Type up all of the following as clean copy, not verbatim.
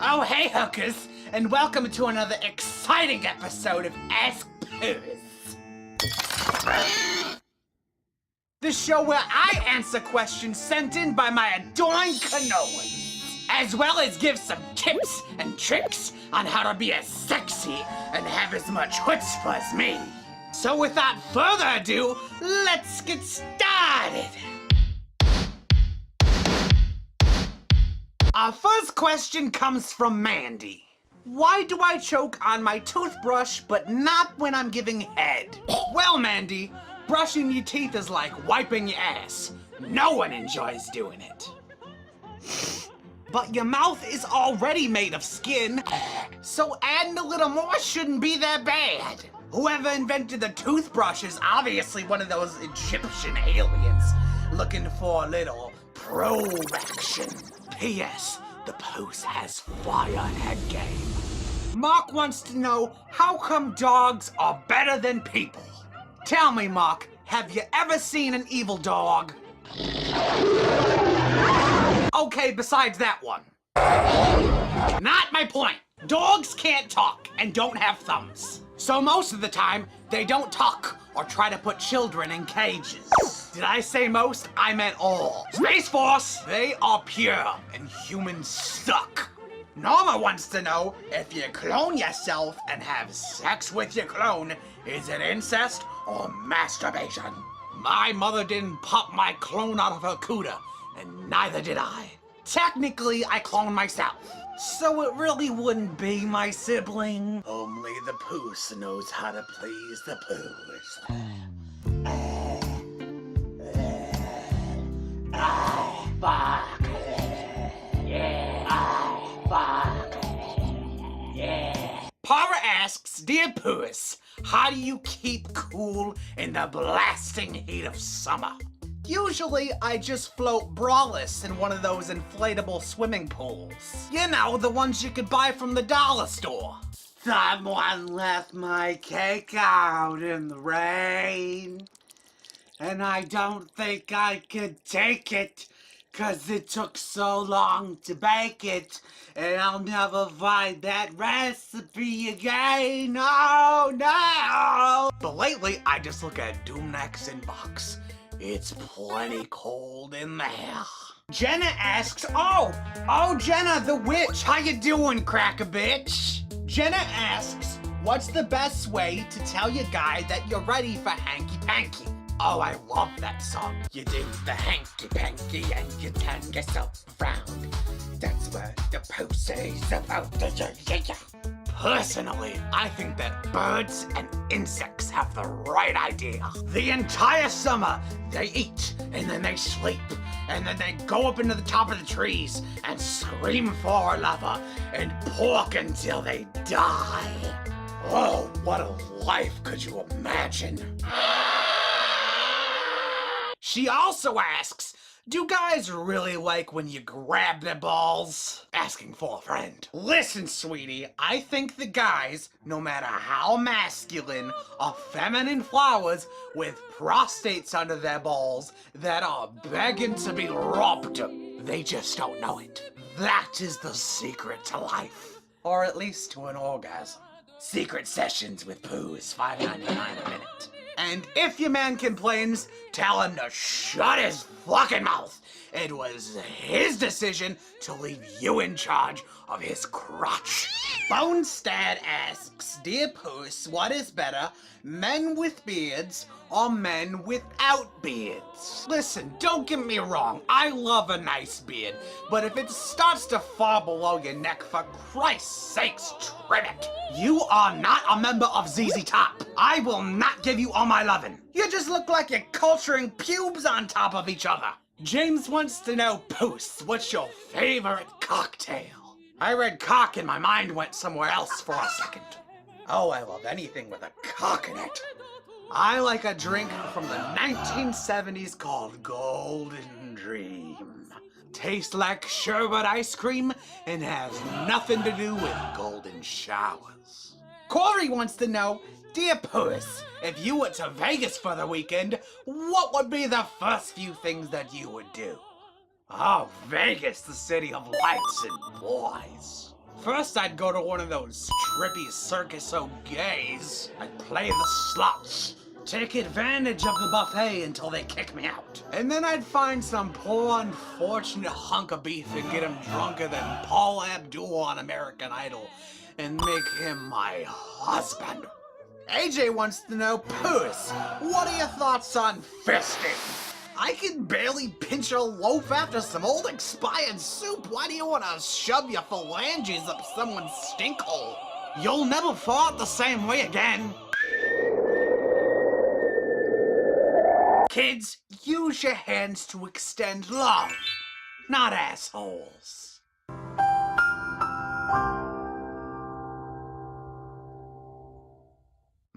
Oh, hey, hookers, and welcome to another exciting episode of Ask Pouse. The show where I answer questions sent in by my adoring cannolis, as well as give some tips and tricks on how to be as sexy and have as much chutzpah as me. So without further ado, let's get started. Our first question comes from Mandy. Why do I choke on my toothbrush but not when I'm giving head? Well, Mandy, brushing your teeth is like wiping your ass. No one enjoys doing it. But your mouth is already made of skin, so adding a little more shouldn't be that bad. Whoever invented the toothbrush is obviously one of those Egyptian aliens looking for a little probe action. P.S. The Pouse has fire head game. Mark wants to know, how come dogs are better than people? Tell me, Mark, have you ever seen an evil dog? Okay, besides that one. Not my point. Dogs can't talk and don't have thumbs. So most of the time, they don't talk or try to put children in cages. Did I say most? I meant all. Space Force, they are pure and humans suck. Norma wants to know, if you clone yourself and have sex with your clone, is it incest or masturbation? My mother didn't pop my clone out of her cooter, and neither did I. Technically, I cloned myself, so it really wouldn't be my sibling. Only the Pouse knows how to please the Pouse. Fuck. Yeah. Fuck. Yeah. Para asks, Dear Pouse, how do you keep cool in the blasting heat of summer? Usually, I just float braless in one of those inflatable swimming pools. You know, the ones you could buy from the dollar store. Someone left my cake out in the rain, and I don't think I could take it, 'cause it took so long to bake it, and I'll never find that recipe again. Oh no! But lately, I just look at DOOMNACK's inbox. It's plenty cold in there. Jenna asks, oh, Jenna the witch, how you doing, cracker bitch? Jenna asks, what's the best way to tell your guy that you're ready for hanky-panky? Oh, I love that song. You do the hanky-panky and you turn yourself around. That's what the Pouse is about. Personally, I think that birds and insects have the right idea. The entire summer, they eat, and then they sleep, and then they go up into the top of the trees and scream for a lover and pork until they die. Oh, what a life could you imagine? She also asks, do guys really like when you grab their balls? Asking for a friend. Listen, sweetie, I think the guys, no matter how masculine, are feminine flowers with prostates under their balls that are begging to be robbed. They just don't know it. That is the secret to life. Or at least to an orgasm. Secret sessions with Pouse, $5.99 a minute. And if your man complains, tell him to shut his fucking mouth. It was his decision to leave you in charge of his crotch. BONESTAD asks, Dear Pouse, what is better, men with beards or men without beards? Listen, don't get me wrong, I love a nice beard, but if it starts to fall below your neck, for Christ's sakes, trim it. You are not a member of ZZ Top. I will not give you all my lovin'. You just look like you're culturing pubes on top of each other. James wants to know, Pouse, what's your favorite cocktail? I read cock and my mind went somewhere else for a second. Oh, I love anything with a cock in it. I like a drink from the 1970s called Golden Dream. Tastes like sherbet ice cream and has nothing to do with golden showers. CORI wants to know, Dear Pouse, if you went to Vegas for the weekend, what would be the first few things that you would do? Oh, Vegas, the city of lights and boys. First, I'd go to one of those trippy circus gays. I'd play the slots, take advantage of the buffet until they kick me out. And then I'd find some poor unfortunate hunk of beef and get him drunker than Paul Abdul on American Idol and make him my husband. AJ wants to know, Pouse, what are your thoughts on fisting? I can barely pinch a loaf after some old expired soup. Why do you want to shove your phalanges up someone's stink hole? You'll never fart the same way again. Kids, use your hands to extend love, not assholes.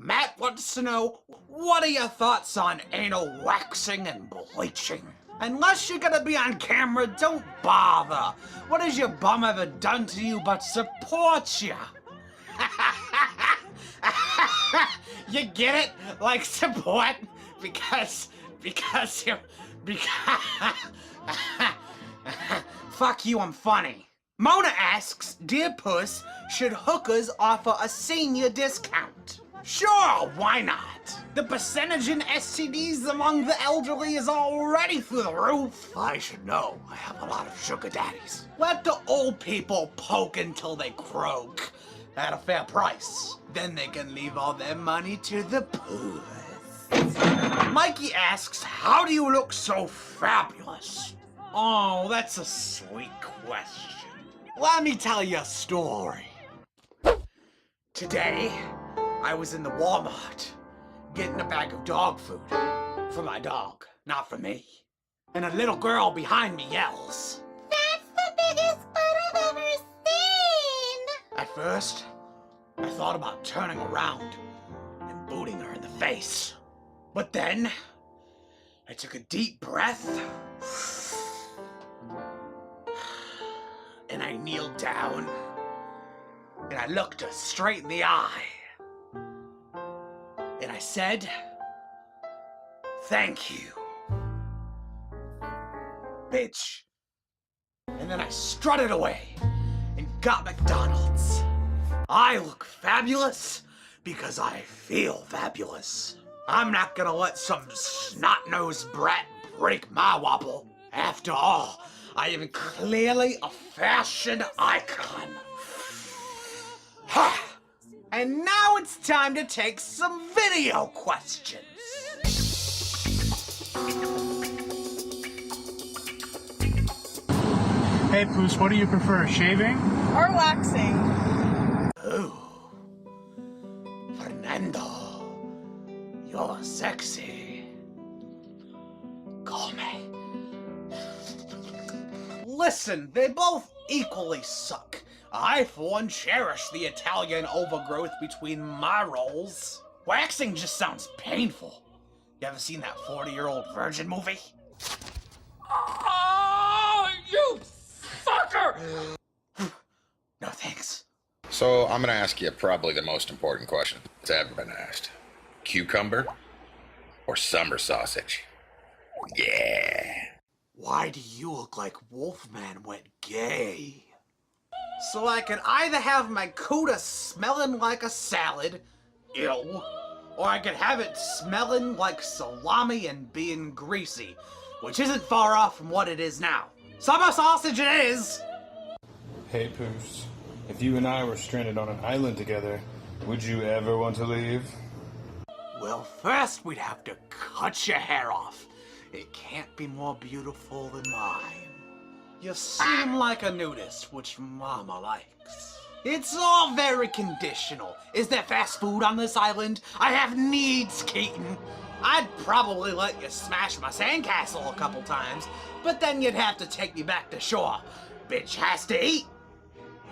Matt wants to know, what are your thoughts on anal waxing and bleaching? Unless you're gonna be on camera, don't bother. What has your bum ever done to you but support you? You get it? Like support? Because fuck you, I'm funny. Mona asks, Dear Puss, should hookers offer a senior discount? Sure, why not? The percentage in STDs among the elderly is already through the roof. I should know. I have a lot of sugar daddies. Let the old people poke until they croak at a fair price. Then they can leave all their money to the Pouse. Mikey asks, how do you look so fabulous? Oh, that's a sweet question. Let me tell you a story. Today, I was in the Walmart getting a bag of dog food for my dog, not for me. And a little girl behind me yells, That's the biggest butt I've ever seen! At first, I thought about turning around and booting her in the face. But then, I took a deep breath and I kneeled down and I looked her straight in the eye. And I said, thank you, bitch. And then I strutted away and got McDonald's. I look fabulous because I feel fabulous. I'm not gonna let some snot-nosed brat break my wobble. After all, I am clearly a fashion icon. Ha! And now it's time to take some video questions. Hey Pouse, what do you prefer, shaving or waxing? Ooh, Fernando, you're sexy. Call me. Listen, they both equally suck. I, for one, cherish the Italian overgrowth between my rolls. Waxing just sounds painful. You ever seen that 40-year-old virgin movie? Oh, you fucker! No thanks. So I'm gonna ask you probably the most important question that's ever been asked. Cucumber or summer sausage? Yeah. Why do you look like Wolfman went gay? So I can either have my Cuda smelling like a salad, ew, or I could have it smelling like salami and being greasy, which isn't far off from what it is now. Summer sausage it is! Hey Pouse, if you and I were stranded on an island together, would you ever want to leave? Well, first we'd have to cut your hair off. It can't be more beautiful than mine. You seem like a nudist, which Mama likes. It's all very conditional. Is there fast food on this island? I have needs, Keaton. I'd probably let you smash my sandcastle a couple times, but then you'd have to take me back to shore. Bitch has to eat.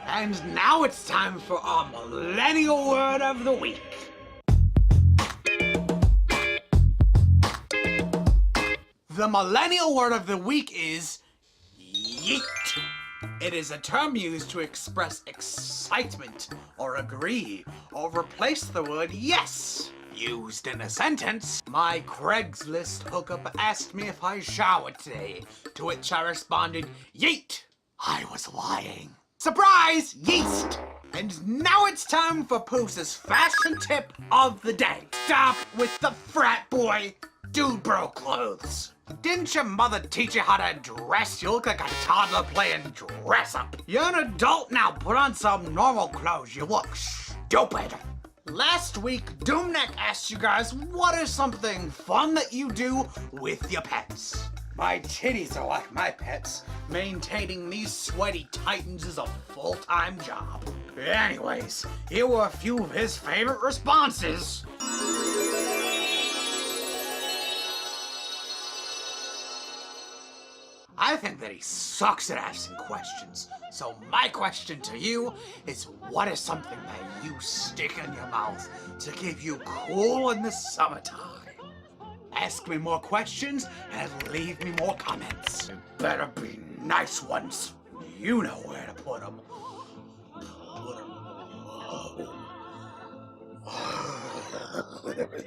And now it's time for our millennial word of the week. The millennial word of the week is yeet. It is a term used to express excitement or agree or replace the word yes. Used in a sentence, my Craigslist hookup asked me if I showered today, to which I responded, yeet. I was lying. Surprise! Yeast! And now it's time for Pouse's fashion tip of the day. Stop with the frat boy dude bro clothes. Didn't your mother teach you how to dress? You look like a toddler playing dress up. You're an adult now. Put on some normal clothes. You look stupid. Last week, DOOMNACK asked you guys, what is something fun that you do with your pets? My titties are like my pets. Maintaining these sweaty titans is a full-time job. Anyways, here were a few of his favorite responses. I think that he sucks at asking questions. So my question to you is, what is something that you stick in your mouth to keep you cool in the summertime? Ask me more questions and leave me more comments. They better be nice ones. You know where to put them. Put them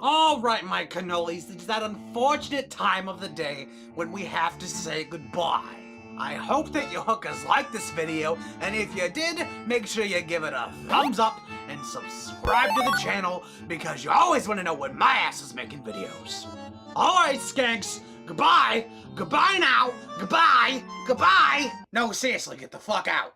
All right, my cannolis, it's that unfortunate time of the day when we have to say goodbye. I hope that you hookers liked this video, and if you did, make sure you give it a thumbs up and subscribe to the channel, because you always want to know when my ass is making videos. Alright, skanks, goodbye, goodbye now, goodbye, goodbye. No, seriously, get the fuck out.